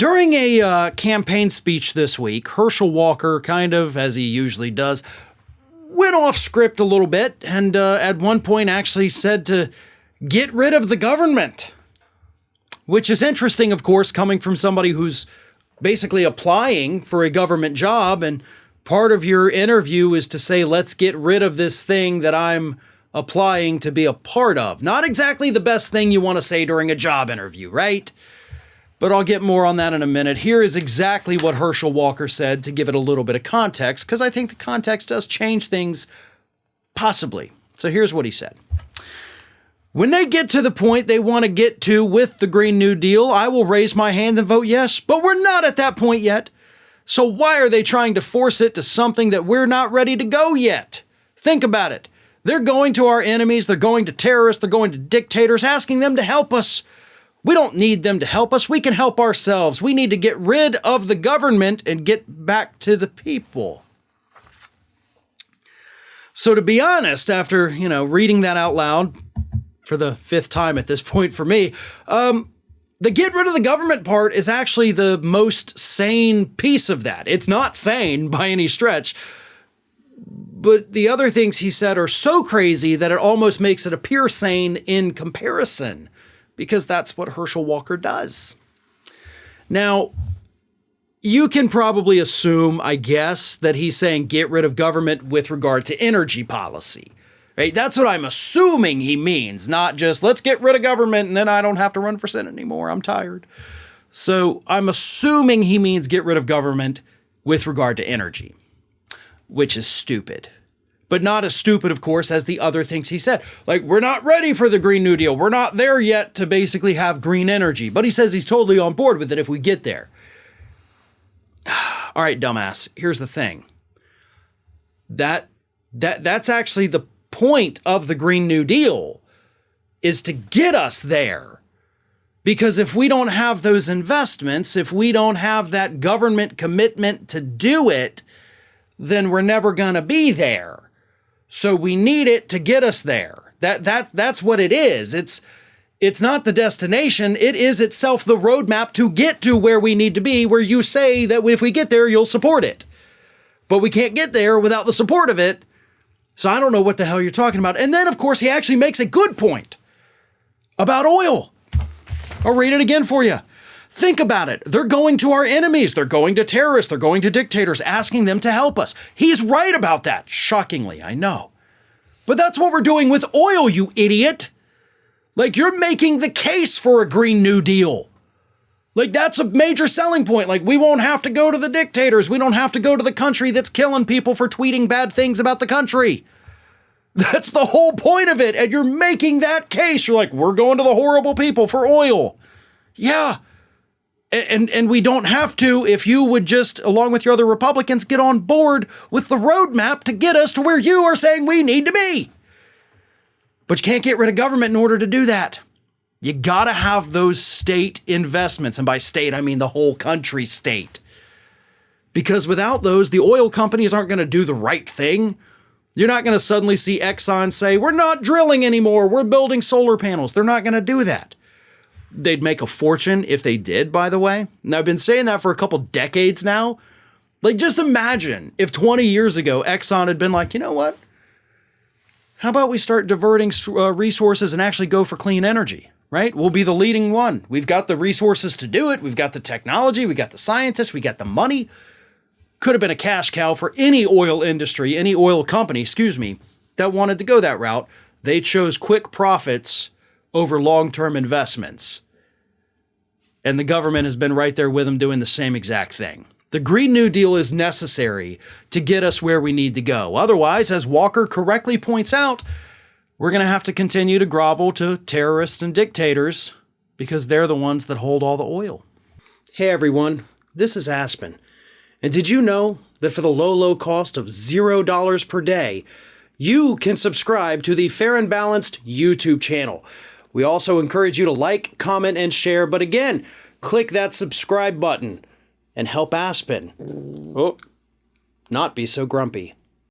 During a campaign speech this week, Herschel Walker, kind of as he usually does, went off script a little bit and at one point actually said to get rid of the government. Which is interesting, of course, coming from somebody who's basically applying for a government job, and part of your interview is to say, let's get rid of this thing that I'm applying to be a part of. Not exactly the best thing you want to say during a job interview, right? But I'll get more on that in a minute. Here is exactly what Herschel Walker said to give it a little bit of context, because I think the context does change things, possibly. So here's what he said. When they get to the point they want to get to with the Green New Deal, I will raise my hand and vote yes, but we're not at that point yet. So why are they trying to force it to something that we're not ready to go yet? Think about it. They're going to our enemies, they're going to terrorists, they're going to dictators, asking them to help us. We don't need them to help us, we can help ourselves. We need to get rid of the government and get back to the people. So to be honest, after, reading that out loud, for the fifth time at this point for me, the get rid of the government part is actually the most sane piece of that. It's not sane by any stretch, but the other things he said are so crazy that it almost makes it appear sane in comparison, because that's what Herschel Walker does. Now, you can probably assume, I guess, that he's saying get rid of government with regard to energy policy. Right? That's what I'm assuming he means, not just let's get rid of government and then I don't have to run for Senate anymore. I'm tired. So I'm assuming he means get rid of government with regard to energy, which is stupid. But not as stupid, of course, as the other things he said. Like, we're not ready for the Green New Deal. We're not there yet to basically have green energy. But he says he's totally on board with it if we get there. All right, dumbass, here's the thing. That's actually the point of the Green New Deal, is to get us there. Because if we don't have those investments, if we don't have that government commitment to do it, then we're never going to be there. So we need it to get us there. That's what it is. It's not the destination. It is itself the roadmap to get to where we need to be, where you say that if we get there, you'll support it. But we can't get there without the support of it. So I don't know what the hell you're talking about. And then, of course, he actually makes a good point about oil. I'll read it again for you. Think about it. They're going to our enemies. They're going to terrorists. They're going to dictators, asking them to help us. He's right about that. Shockingly, I know. But that's what we're doing with oil, you idiot. Like, you're making the case for a Green New Deal. Like, that's a major selling point. Like, we won't have to go to the dictators. We don't have to go to the country that's killing people for tweeting bad things about the country. That's the whole point of it. And you're making that case. You're like, we're going to the horrible people for oil. Yeah. And we don't have to if you would just, along with your other Republicans, get on board with the roadmap to get us to where you are saying we need to be. But you can't get rid of government in order to do that. You gotta have those state investments. And by state, I mean the whole country state. Because without those, the oil companies aren't gonna do the right thing. You're not gonna suddenly see Exxon say, we're not drilling anymore, we're building solar panels. They're not gonna do that. They'd make a fortune if they did, by the way. And I've been saying that for a couple decades now. Like, just imagine if 20 years ago, Exxon had been like, you know what? How about we start diverting resources and actually go for clean energy, right? We'll be the leading one. We've got the resources to do it. We've got the technology. We got the scientists. We got the money. Could have been a cash cow for any oil industry, any oil company, that wanted to go that route. They chose quick profits over long-term investments. And the government has been right there with them doing the same exact thing. The Green New Deal is necessary to get us where we need to go. Otherwise, as Walker correctly points out, we're going to have to continue to grovel to terrorists and dictators because they're the ones that hold all the oil. Hey everyone, this is Aspen. And did you know that for the low cost of $0 per day, you can subscribe to the Fair and Balanced YouTube channel? We also encourage you to like, comment, and share. But again, click that subscribe button and help Aspen not be so grumpy.